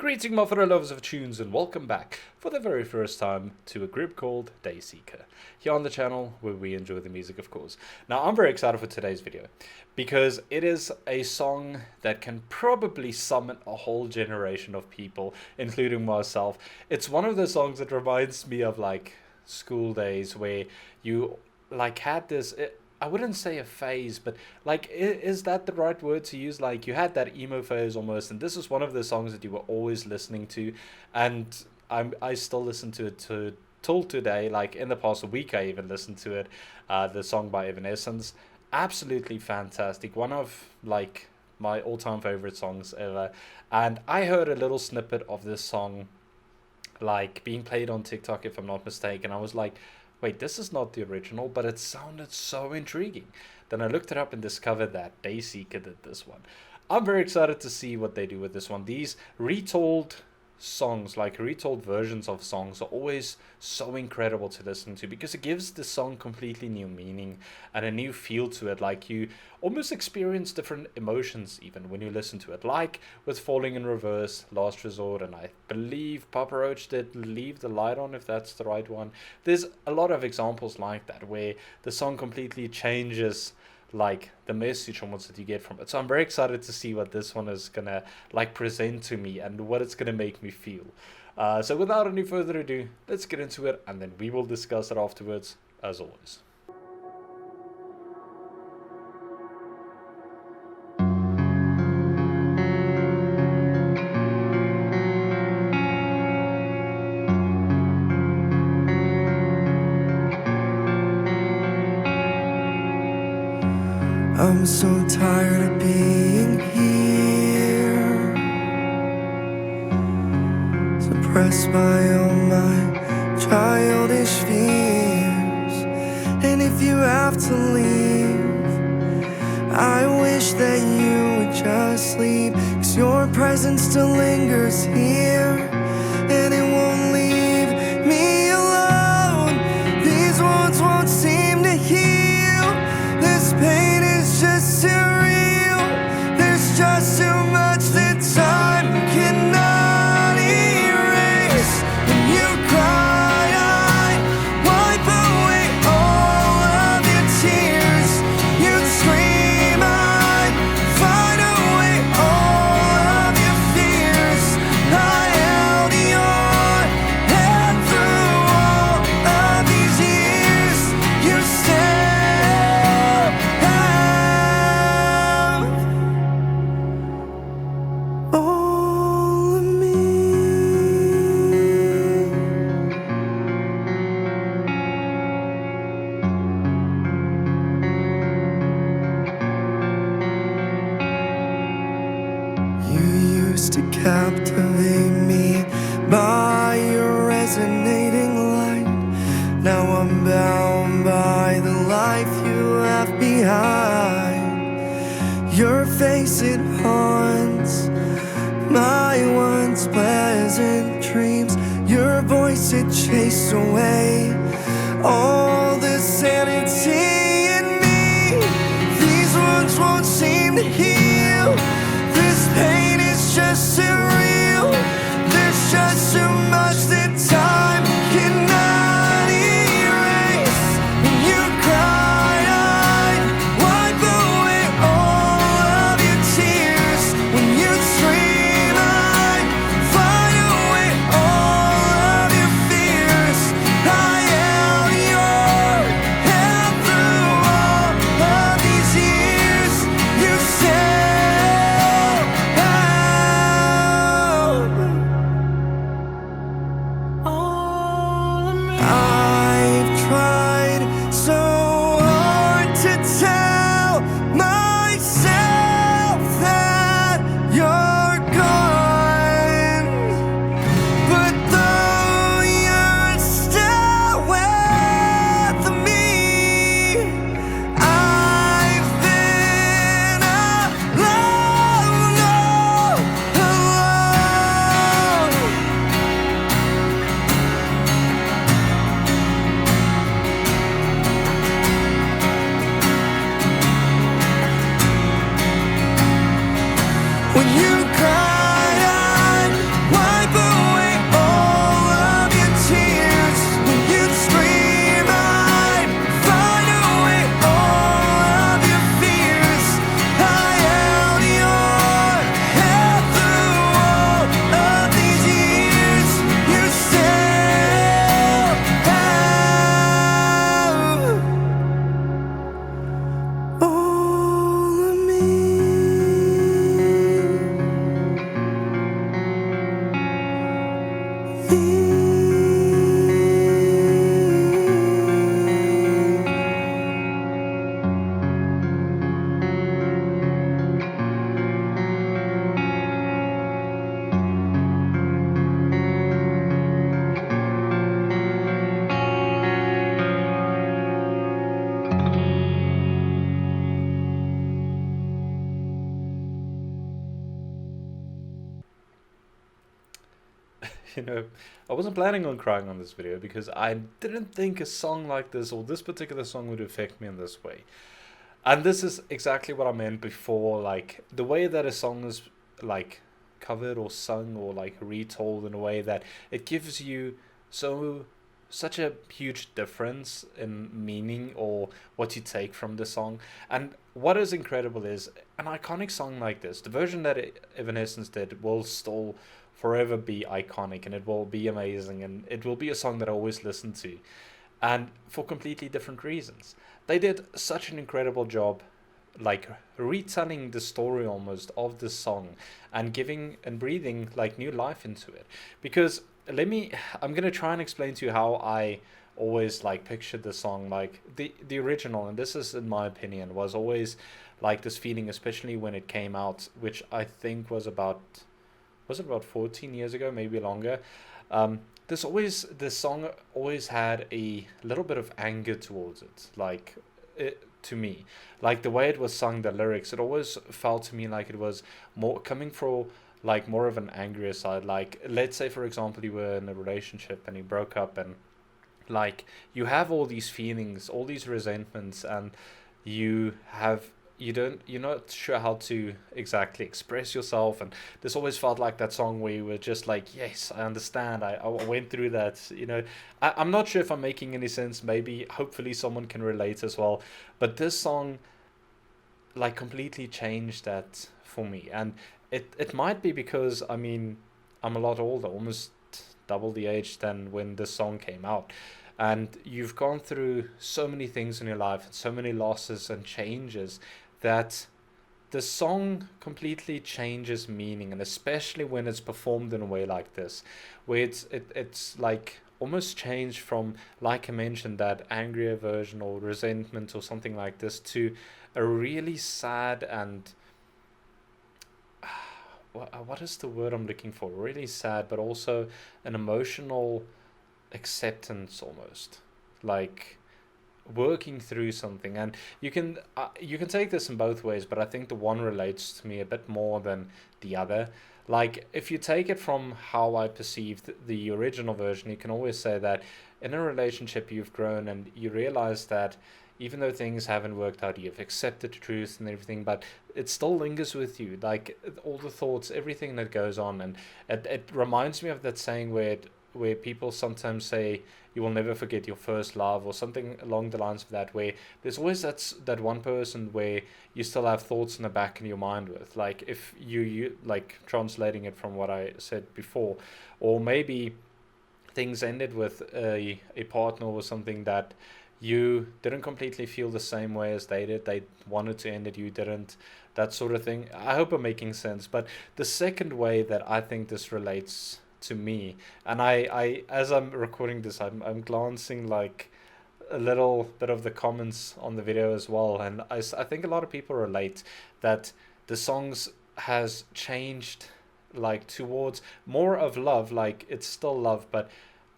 Greeting my fellow lovers of tunes and welcome back for the very first time to a group called Dayseeker, here on the channel where we enjoy the music, of course. Now I'm very excited for today's video because it is a song that can probably summon a whole generation of people, including myself. It's one of the songs that reminds me of like school days where you like had this... I wouldn't say a phase, but like, is that the right word to use? Like, you had that emo phase almost, and this is one of the songs that you were always listening to, and I still listen to it till today. Like in the past week, I even listened to it. The song by Evanescence, absolutely fantastic. One of like my all-time favorite songs ever. And I heard a little snippet of this song, like being played on TikTok, if I'm not mistaken. I was like, wait, this is not the original, but it sounded so intriguing. Then I looked it up and discovered that Dayseeker did this one. I'm very excited to see what they do with this one. These retold songs, like retold versions of songs, are always so incredible to listen to because it gives the song completely new meaning and a new feel to it. Like, you almost experience different emotions even when you listen to it, like with Falling in Reverse, Last Resort, and I believe Papa Roach did Leave the Light On, if that's the right one. There's a lot of examples like that where the song completely changes like the message almost that you get from it. So I'm very excited to see what this one is gonna like present to me and what it's gonna make me feel. So without any further ado, let's get into it and then we will discuss it afterwards, as always. I'm so tired of being here, suppressed by all my childish fears. And if you have to leave, I wish that you would just leave, 'cause your presence still lingers here, and it won't leave me alone. These wounds won't seem to heal. This pain is just surreal. There's just too much that time cannot erase. When you cry, I wipe away all of your tears. You'd scream, I'd find away all of your fears. I held your hand through all of these years. You still have all of me. You used to captivate me by your resonating light. Now I'm bound by the life you left behind. Your face, it haunts my once pleasant dreams. Your voice, it chased away all the sanity in me. These wounds won't seem to heal. This pain is just surreal. There's just too much that time cannot erase. When you cry, I'd wipe away all of your tears. When you scream, I'd find away all of your fears. I held your you know, I wasn't planning on crying on this video because I didn't think a song like this or this particular song would affect me in this way. And this is exactly what I meant before, like the way that a song is like covered or sung or like retold in a way that it gives you so such a huge difference in meaning or what you take from the song. And what is incredible is an iconic song like this, the version that Evanescence did will still forever be iconic, and it will be amazing, and it will be a song that I always listen to, and for completely different reasons. They did such an incredible job, like retelling the story almost of this song and giving and breathing like new life into it. Because I'm gonna try and explain to you how I always like pictured the song, like the original, and this is in my opinion was always like this feeling, especially when it came out, which I think was it about 14 years ago, maybe longer. This song always had a little bit of anger towards it, like to me, like the way it was sung, the lyrics, it always felt to me like it was more coming from like more of an angrier side. Like let's say for example you were in a relationship and you broke up, and like you have all these feelings, all these resentments, and you're not sure how to exactly express yourself. And this always felt like that song where you were just like, yes, I understand, I went through that, I'm not sure if I'm making any sense. Maybe hopefully someone can relate as well, but this song like completely changed that for me. And it might be because I mean I'm a lot older, almost double the age than when this song came out, and you've gone through so many things in your life and so many losses and changes that the song completely changes meaning. And especially when it's performed in a way like this, where it's like almost changed from, like I mentioned, that angrier version or resentment or something like this to a really sad and what is the word I'm looking for? Really sad, but also an emotional acceptance almost, like working through something. And you can take this in both ways, but I think the one relates to me a bit more than the other. Like if you take it from how I perceived the original version, you can always say that in a relationship you've grown and you realize that even though things haven't worked out, you've accepted the truth and everything, but it still lingers with you, like all the thoughts, everything that goes on. And it reminds me of that saying where people sometimes say you will never forget your first love or something along the lines of that, where there's always that one person where you still have thoughts in the back of your mind with, like if you like translating it from what I said before, or maybe things ended with a partner or something that you didn't completely feel the same way as they did. They wanted to end it, you didn't, that sort of thing. I hope I'm making sense. But the second way that I think this relates to me, and I as I'm recording this, I'm glancing like a little bit of the comments on the video as well, and I think a lot of people relate that the songs has changed like towards more of love. Like it's still love, but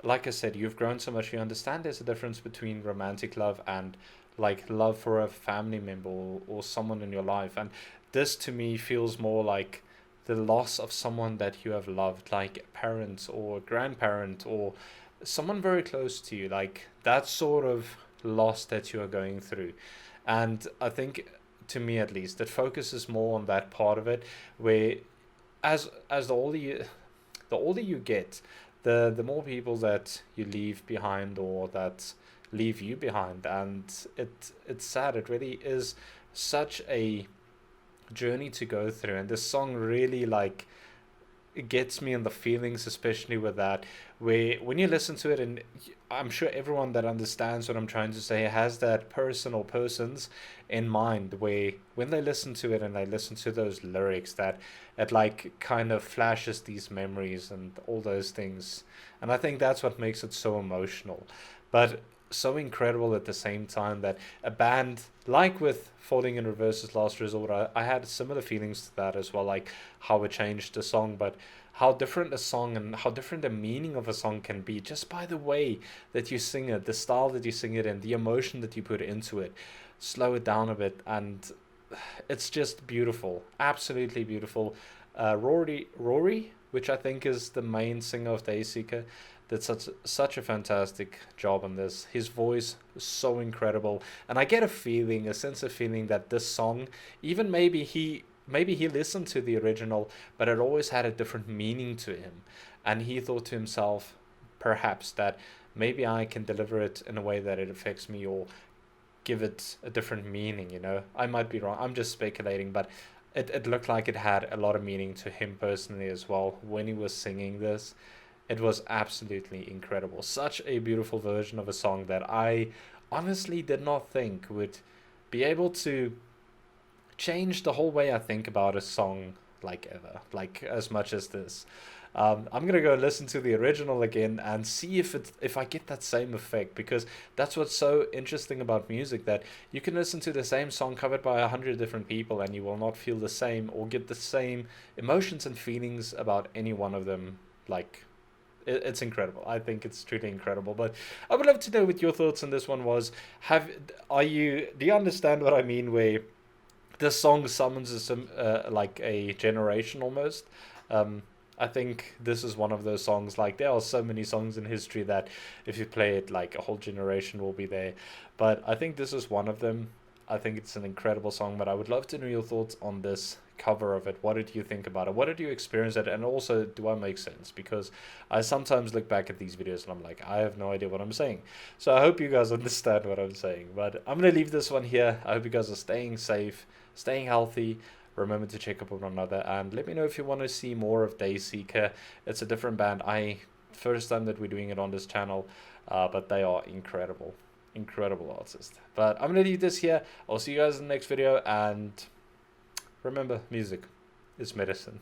like I said, you've grown so much, you understand there's a difference between romantic love and like love for a family member or someone in your life. And this to me feels more like the loss of someone that you have loved, like a parent or a grandparent or someone very close to you, like that sort of loss that you are going through. And I think, to me at least, it focuses more on that part of it, where as the older you get, the more people that you leave behind or that leave you behind. And it's sad, it really is such a journey to go through. And this song really like it gets me in the feelings, especially with that, where when you listen to it, and I'm sure everyone that understands what I'm trying to say has that person or persons in mind, where when they listen to it and they listen to those lyrics, that it like kind of flashes these memories and all those things. And I think that's what makes it so emotional, but so incredible at the same time, that a band like with Falling in Reverse's Last Resort, I had similar feelings to that as well, like how it changed the song, but how different a song and how different the meaning of a song can be just by the way that you sing it, the style that you sing it in, the emotion that you put into it. Slow it down a bit, and it's just beautiful, absolutely beautiful. Rory, which I think is the main singer of Dayseeker, did such a fantastic job on this. His voice is so incredible, and I get a sense of feeling that this song, even maybe he listened to the original, but it always had a different meaning to him, and he thought to himself, perhaps that maybe I can deliver it in a way that it affects me or give it a different meaning. I might be wrong. I'm just speculating, but it looked like it had a lot of meaning to him personally as well when he was singing this. It was absolutely incredible. Such a beautiful version of a song that I honestly did not think would be able to change the whole way I think about a song, like ever, like as much as this. I'm gonna go and listen to the original again and see if I get that same effect, because that's what's so interesting about music, that you can listen to the same song covered by 100 different people and you will not feel the same or get the same emotions and feelings about any one of them. Like, it's incredible. I think it's truly incredible. But I would love to know what your thoughts on this one was. Do you understand what I mean? Where this song summons like a generation almost. Um, I think this is one of those songs. Like, there are so many songs in history that if you play it, like, a whole generation will be there. But I think this is one of them. I think it's an incredible song. But I would love to know your thoughts on this cover of it. What did you think about it? What did you experience it? And also, do I make sense? Because I sometimes look back at these videos and I'm like, I have no idea what I'm saying. So I hope you guys understand what I'm saying. But I'm gonna leave this one here. I hope you guys are staying safe, staying healthy. Remember to check up on one another, and let me know if you want to see more of Dayseeker. It's a different band. First time that we're doing it on this channel, but they are incredible artists. But I'm gonna leave this here. I'll see you guys in the next video, and remember, music is medicine.